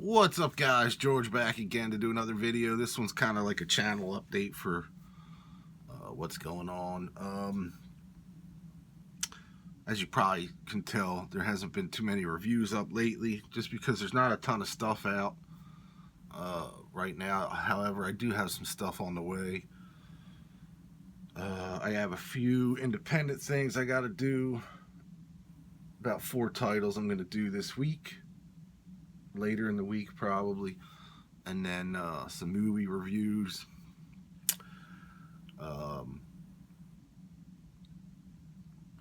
What's up, guys? George back again to do another video. This one's kind of like a channel update for what's going on. As you probably can tell, there hasn't been too many reviews up lately just because there's not a ton of stuff out right now. However, I do have some stuff on the way. I have a few independent things I got to do. About 4 titles I'm going to do this week. Later in the week probably, and then some movie reviews.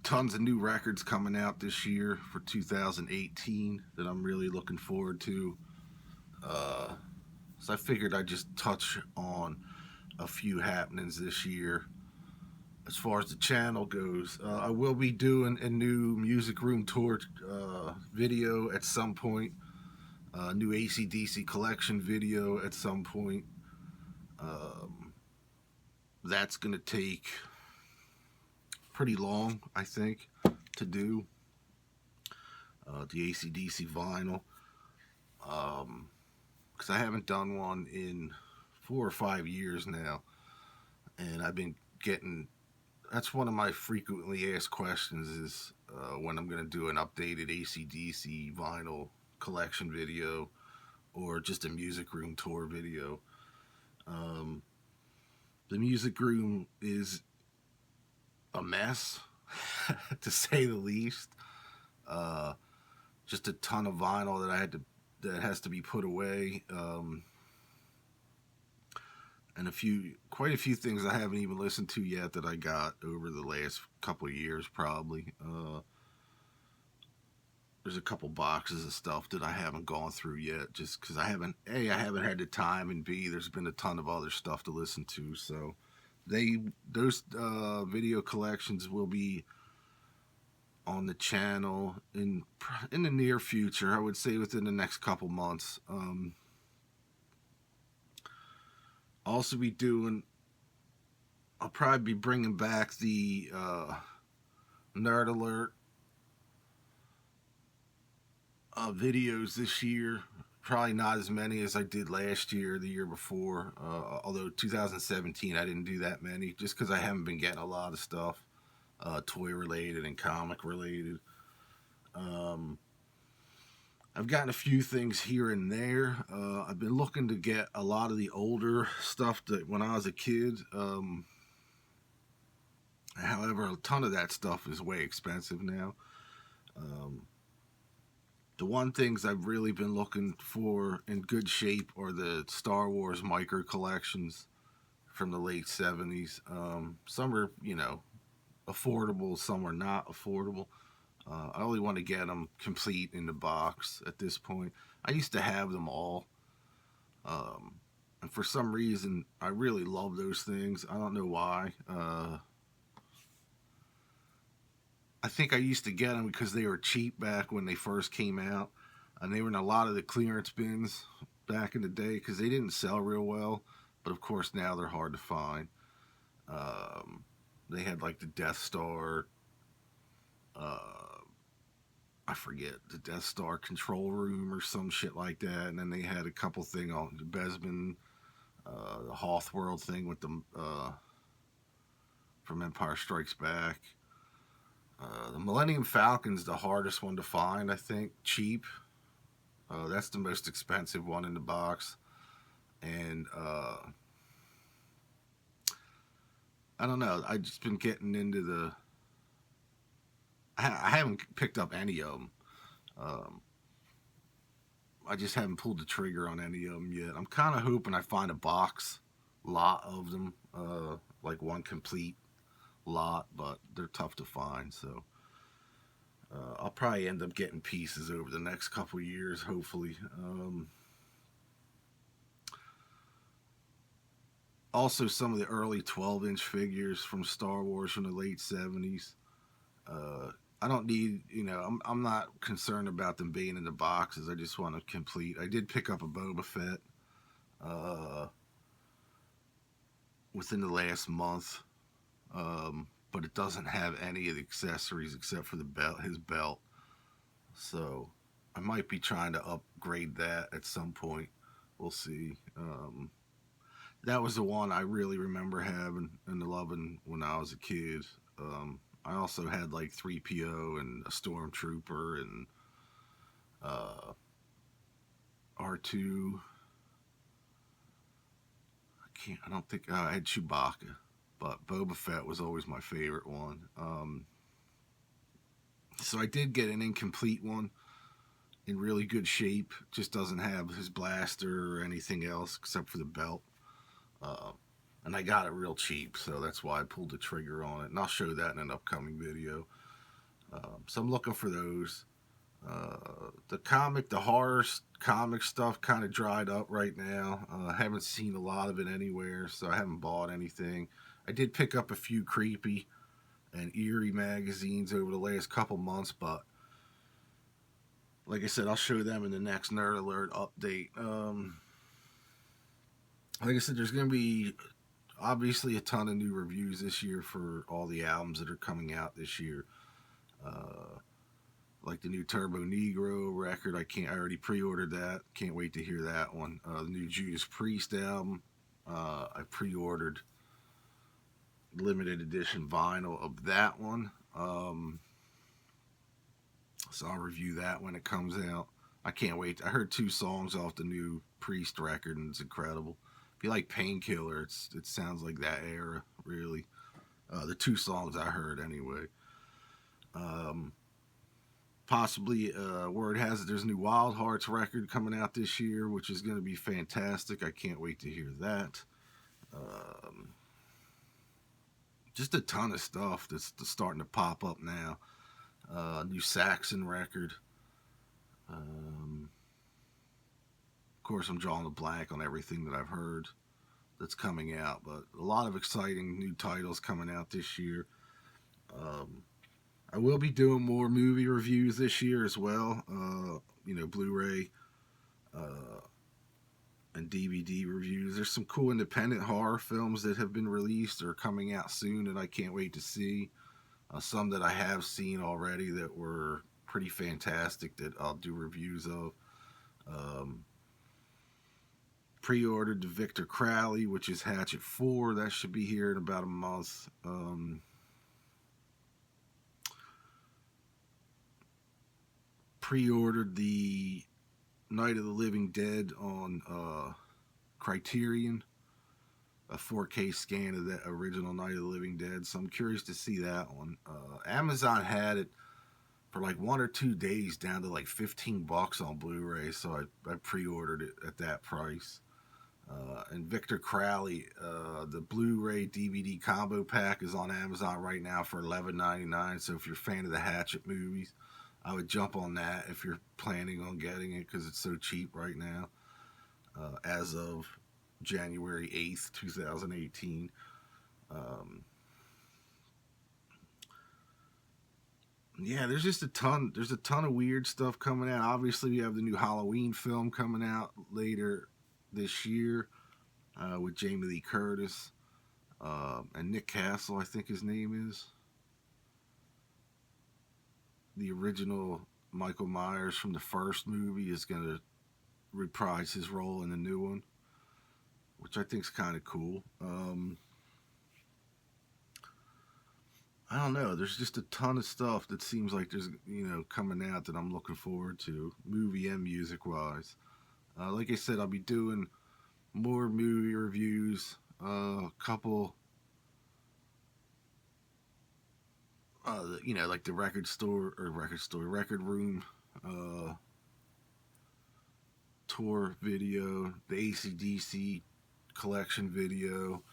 Tons of new records coming out this year for 2018 that I'm really looking forward to. So I figured I'd just touch on a few happenings this year. As far as the channel goes, I will be doing a new music room tour video at some point. New AC/DC collection video at some point. That's going to take pretty long, I think, to do. The AC/DC vinyl. Because I haven't done one in 4 or 5 years now. And I've been getting... That's one of my frequently asked questions is when I'm going to do an updated AC/DC vinyl collection video or just a music room tour video. The music room is a mess to say the least. Just a ton of vinyl that has to be put away, and quite a few things I haven't even listened to yet that I got over the last couple of years probably. There's a couple boxes of stuff that I haven't gone through yet just because I haven't had the time, and B, there's been a ton of other stuff to listen to. So those video collections will be on the channel in the near future. I would say within the next couple months. Also be doing, I'll probably be bringing back the Nerd Alert videos this year. Probably not as many as I did last year, the year before. Although 2017 I didn't do that many, just because I haven't been getting a lot of stuff toy related and comic related. I've gotten a few things here and there. I've been looking to get a lot of the older stuff that when I was a kid. However, a ton of that stuff is way expensive now. The one things I've really been looking for in good shape are the Star Wars micro collections from the late 70s. Some are, affordable, some are not affordable. I only want to get them complete in the box at this point. I used to have them all. And for some reason, I really love those things. I don't know why. I think I used to get them because they were cheap back when they first came out. And they were in a lot of the clearance bins back in the day because they didn't sell real well. But of course now they're hard to find. They had like the Death Star, I forget, the Death Star control room or some shit like that. And then they had a couple thing on the Besman, the Hoth World thing with them from Empire Strikes Back. The Millennium Falcon's the hardest one to find, I think, cheap. That's the most expensive one in the box. And I don't know, I've just been getting into the... I haven't picked up any of them. I just haven't pulled the trigger on any of them yet. I'm kind of hoping I find a box lot of them, like one complete lot, but they're tough to find, so I'll probably end up getting pieces over the next couple of years, hopefully. Also, some of the early 12-inch figures from Star Wars from the late 70s. I don't need, I'm not concerned about them being in the boxes. I just want to complete. I did pick up a Boba Fett within the last month, but it doesn't have any of the accessories except for the belt, his belt. So I might be trying to upgrade that at some point. We'll see. That was the one I really remember having and loving when I was a kid. I also had like 3PO and a Stormtrooper and uh, R2. I don't think I had Chewbacca, but Boba Fett was always my favorite one. So I did get an incomplete one in really good shape. Just doesn't have his blaster or anything else except for the belt. Uh, and I got it real cheap, so that's why I pulled the trigger on it. And I'll show that in an upcoming video. So I'm looking for those. The horror comic stuff kind of dried up right now. I haven't seen a lot of it anywhere, so I haven't bought anything. I did pick up a few creepy and eerie magazines over the last couple months, but like I said, I'll show them in the next Nerd Alert update. Like I said, there's going to be obviously a ton of new reviews this year for all the albums that are coming out this year. Like the new Turbo Negro record, I already pre-ordered that. Can't wait to hear that one. The new Judas Priest album, I pre-ordered limited edition vinyl of that one. So I'll review that when it comes out. I can't wait. I heard 2 songs off the new Priest record, and it's incredible. If you like Painkiller, it sounds like that era, really. The 2 songs I heard, anyway. Possibly, word has it, there's a new Wild Hearts record coming out this year, which is going to be fantastic. I can't wait to hear that. Just a ton of stuff that's starting to pop up now. New Saxon record. Of course, I'm drawing a blank on everything that I've heard that's coming out, but a lot of exciting new titles coming out this year. I will be doing more movie reviews this year as well. Blu-ray and DVD reviews. There's some cool independent horror films that have been released or coming out soon that I can't wait to see. Some that I have seen already that were pretty fantastic that I'll do reviews of. Pre-ordered the Victor Crowley, which is Hatchet 4. That should be here in about a month. Pre-ordered the Night of the Living Dead on Criterion, a 4K scan of that original Night of the Living Dead. So I'm curious to see that one. Amazon had it for like 1 or 2 days down to like $15 on Blu-ray, so I pre-ordered it at that price. And Victor Crowley, the Blu-ray DVD combo pack is on Amazon right now for $11.99. So if you're a fan of the Hatchet movies, I would jump on that if you're planning on getting it because it's so cheap right now. As of January 8th, 2018. Yeah, there's just a ton. There's a ton of weird stuff coming out. Obviously, we have the new Halloween film coming out later this year with Jamie Lee Curtis and Nick Castle, I think his name is. The original Michael Myers from the first movie is going to reprise his role in the new one, which I think is kind of cool. I don't know. There's just a ton of stuff that seems like there's coming out that I'm looking forward to, movie and music wise. Like I said, I'll be doing more movie reviews. A couple, like the record room tour video, the AC/DC collection video.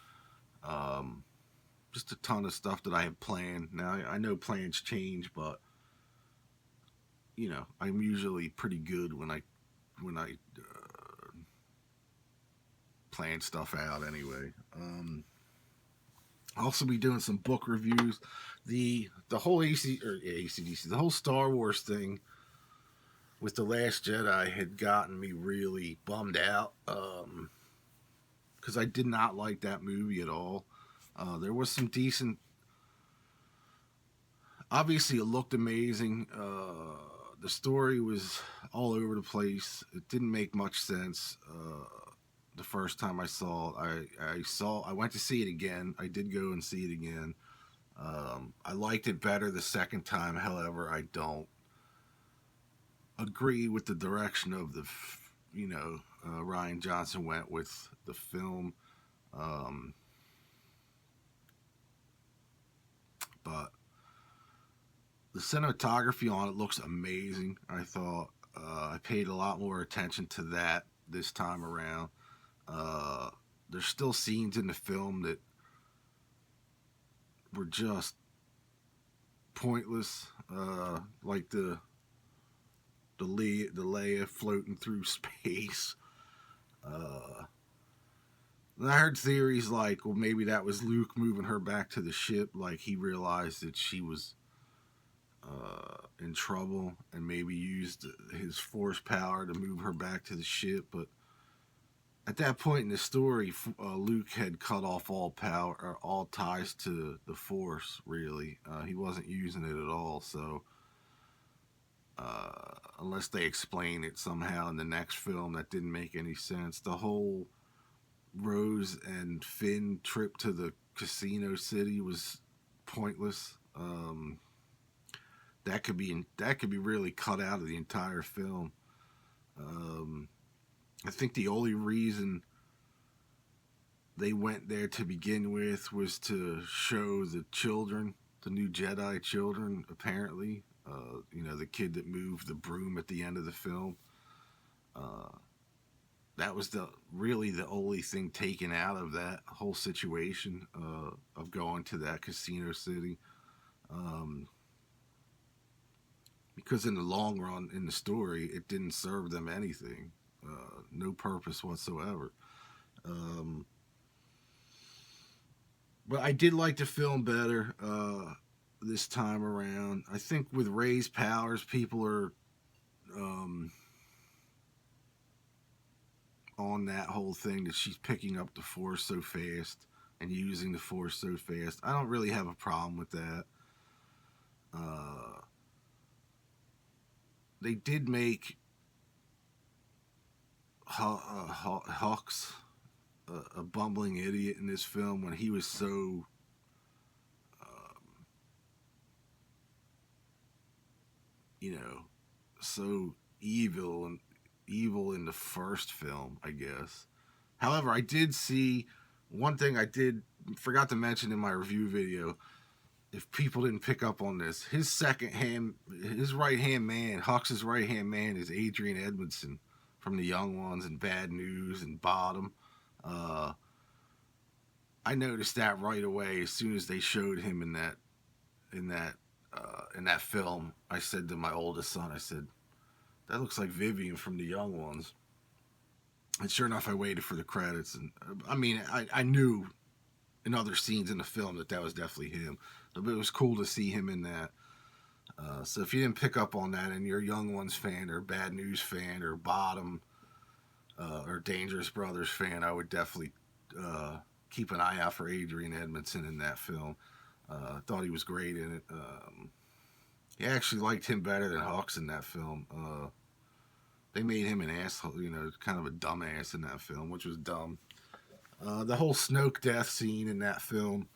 Just a ton of stuff that I have planned. Now, I know plans change, but I'm usually pretty good when I plan stuff out anyway. I'll also be doing some book reviews. The whole AC/DC, the whole Star Wars thing with The Last Jedi had gotten me really bummed out because I did not like that movie at all. There was some decent. Obviously, it looked amazing. The story was all over the place. It didn't make much sense. The first time I saw it, I went to see it again. I did go and see it again. I liked it better the second time. However, I don't agree with the direction of Rian Johnson went with the film. Um, but the cinematography on it looks amazing. I thought I paid a lot more attention to that this time around. Uh, there's still scenes in the film that were just pointless, like the Leia floating through space. Uh, and I heard theories like, well, maybe that was Luke moving her back to the ship, like he realized that she was in trouble and maybe used his force power to move her back to the ship. But at that point in the story, Luke had cut off all power or all ties to the force. Really, he wasn't using it at all. So, unless they explain it somehow in the next film, that didn't make any sense. The whole Rose and Finn trip to the casino city was pointless. That could be really cut out of the entire film. I think the only reason they went there to begin with was to show the children, the new Jedi children, apparently. The kid that moved the broom at the end of the film. That was really the only thing taken out of that whole situation of going to that casino city. Because in the long run, in the story, it didn't serve them anything. No purpose whatsoever. But I did like the film better this time around. I think with Ray's powers, people are on that whole thing that she's picking up the Force so fast and using the Force so fast. I don't really have a problem with that. They did make Hux a bumbling idiot in this film when he was so so evil in the first film, I guess. However, I did see one thing I forgot to mention in my review video. If people didn't pick up on this, his right hand man, Hux's right hand man, is Adrian Edmondson from The Young Ones and Bad News and Bottom. I noticed that right away as soon as they showed him in that film. I said to my oldest son, I said, "That looks like Vivian from The Young Ones." And sure enough, I waited for the credits, and I knew in other scenes in the film that was definitely him. But it was cool to see him in that. So if you didn't pick up on that and you're a Young Ones fan or Bad News fan or Bottom or Dangerous Brothers fan, I would definitely keep an eye out for Adrian Edmondson in that film. Thought he was great in it. I actually liked him better than Hux in that film. They made him an asshole, kind of a dumbass in that film, which was dumb. The whole Snoke death scene in that film,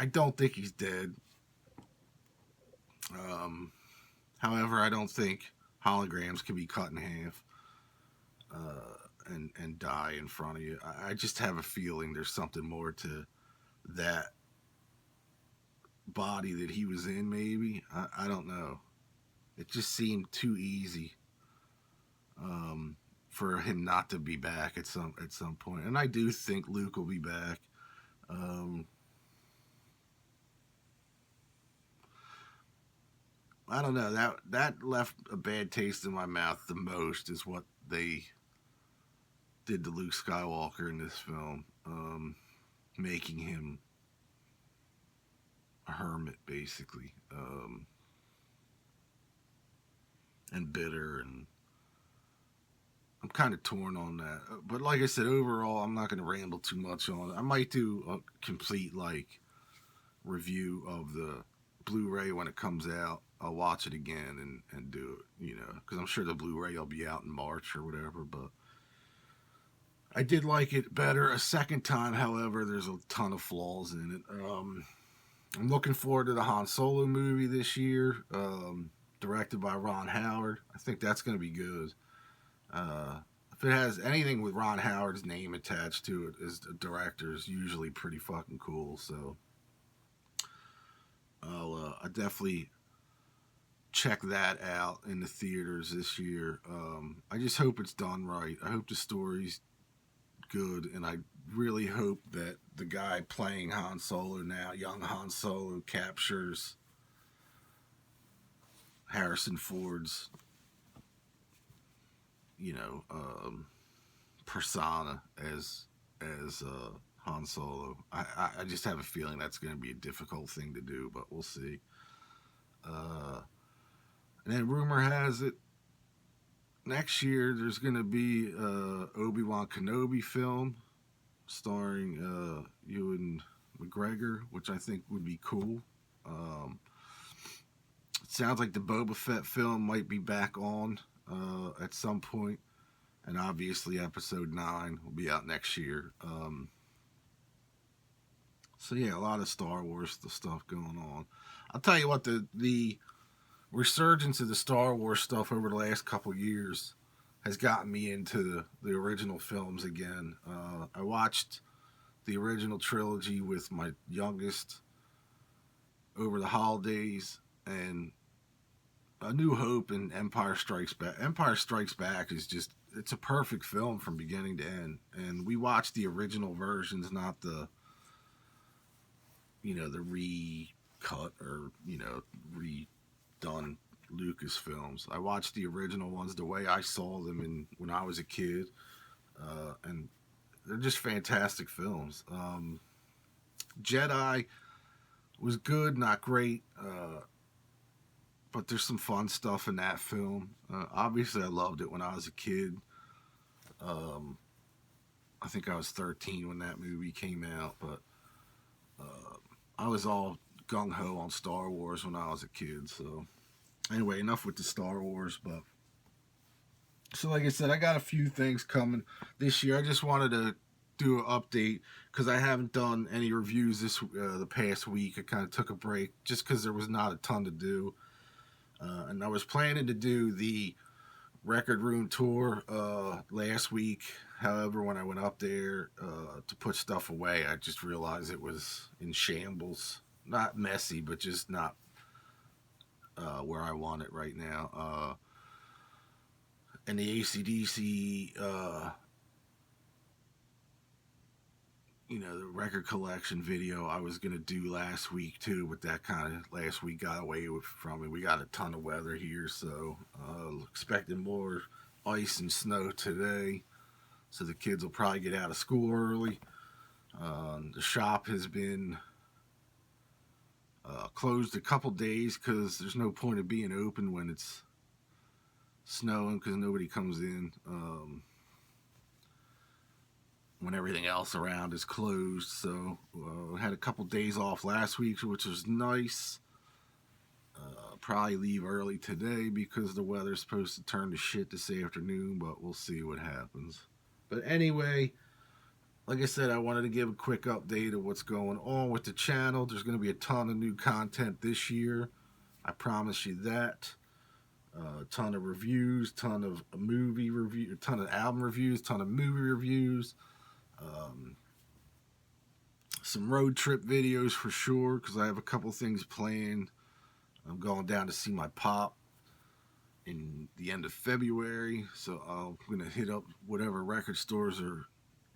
I don't think he's dead. However, I don't think holograms can be cut in half and die in front of you. I just have a feeling there's something more to that body that he was in, maybe. I don't know. It just seemed too easy for him not to be back at some point. And I do think Luke will be back. I don't know. That left a bad taste in my mouth the most is what they did to Luke Skywalker in this film, making him a hermit, basically, and bitter, and I'm kind of torn on that. But like I said, overall, I'm not going to ramble too much on it. I might do a complete review of the Blu-ray when it comes out. I'll watch it again and do it, because I'm sure the Blu-ray will be out in March or whatever. But I did like it better a second time. However, there's a ton of flaws in it. I'm looking forward to the Han Solo movie this year, directed by Ron Howard. I think that's going to be good. If it has anything with Ron Howard's name attached to it as a director, is usually pretty fucking cool. So I definitely check that out in the theaters this year. I just hope it's done right. I hope the story's good, and I really hope that the guy playing Han Solo now, young Han Solo, captures Harrison Ford's, persona as Han Solo. I just have a feeling that's going to be a difficult thing to do, but we'll see. And then rumor has it next year there's going to be Obi-Wan Kenobi film starring Ewan McGregor, which I think would be cool. It sounds like the Boba Fett film might be back on at some point, and obviously Episode 9 will be out next year. So yeah, a lot of Star Wars stuff going on. I'll tell you what, the resurgence of the Star Wars stuff over the last couple years has gotten me into the original films again. I watched the original trilogy with my youngest over the holidays, and A New Hope and Empire Strikes Back. Empire Strikes Back is just, it's a perfect film from beginning to end. And we watched the original versions, not the recut or, redone Lucasfilms. I watched the original ones the way I saw them when I was a kid. And they're just fantastic films. Jedi was good, not great, but there's some fun stuff in that film. Obviously, I loved it when I was a kid. I think I was 13 when that movie came out, but I was all gung-ho on Star Wars when I was a kid. So anyway, enough with the Star Wars. But so like I said, I got a few things coming this year. I just wanted to do an update because I haven't done any reviews the past week. I kind of took a break just because there was not a ton to do. And I was planning to do the Record Room tour last week. However, when I went up there to put stuff away, I just realized it was in shambles. Not messy, but just not where I want it right now. And the AC/DC, the record collection video I was going to do last week too, but that kind of last week got away from me. We got a ton of weather here, so expecting more ice and snow today. So the kids will probably get out of school early. The shop has been closed a couple days because there's no point of being open when it's snowing because nobody comes in. When everything else around is closed. So had a couple days off last week, which was nice. Probably leave early today because the weather's supposed to turn to shit this afternoon, but we'll see what happens. But anyway, like I said, I wanted to give a quick update of what's going on with the channel. There's going to be a ton of new content this year. I promise you that. A ton of reviews, ton of movie reviews, ton of album reviews, ton of movie reviews. Some road trip videos for sure, because I have a couple things planned. I'm going down to see my pop in the end of February, so I'm going to hit up whatever record stores are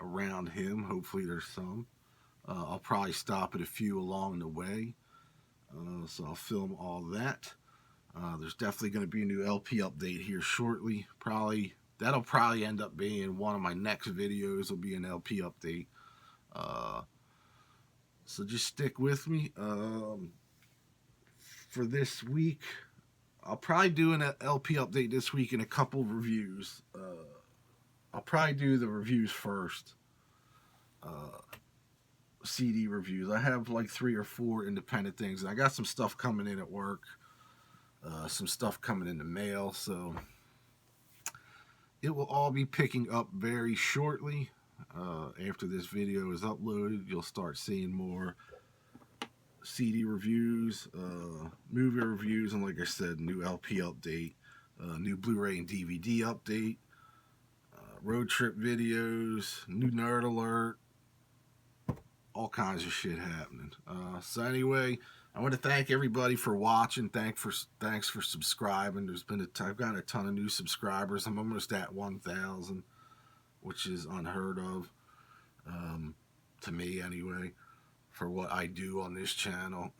around him. Hopefully there's some. I'll probably stop at a few along the way, so I'll film all that. There's definitely going to be a new LP update here shortly. That'll probably end up being one of my next videos. Will be an LP update. So just stick with me. For this week, I'll probably do an LP update this week and a couple reviews. I'll probably do the reviews first. CD reviews. I have like 3 or 4 independent things, and I got some stuff coming in at work some stuff coming in the mail, so it will all be picking up very shortly. After this video is uploaded, you'll start seeing more CD reviews, movie reviews, and like I said, new LP update, new Blu-ray and DVD update, road trip videos, new nerd alert, all kinds of shit happening. So anyway, I want to thank everybody for watching. Thanks for subscribing. I've got a ton of new subscribers. I'm almost at 1,000, which is unheard of, to me anyway, for what I do on this channel.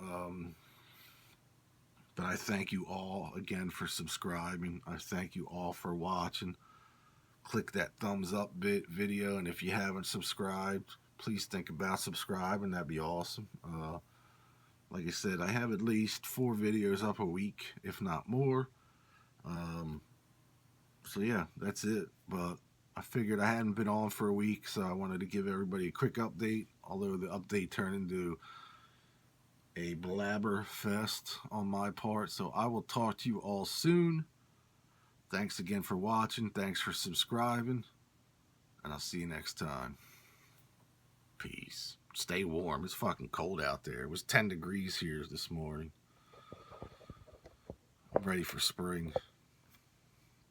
But I thank you all again for subscribing. I thank you all for watching. Click that thumbs up video, and if you haven't subscribed, please think about subscribing. That'd be awesome. Like I said, I have at least 4 videos up a week, if not more. So yeah, that's it. But I figured I hadn't been on for a week, so I wanted to give everybody a quick update, although the update turned into a blabber fest on my part. So I will talk to you all soon. Thanks again for watching. Thanks for subscribing. And I'll see you next time. Peace. Stay warm. It's fucking cold out there. It was 10 degrees here this morning. I'm ready for spring.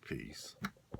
Peace.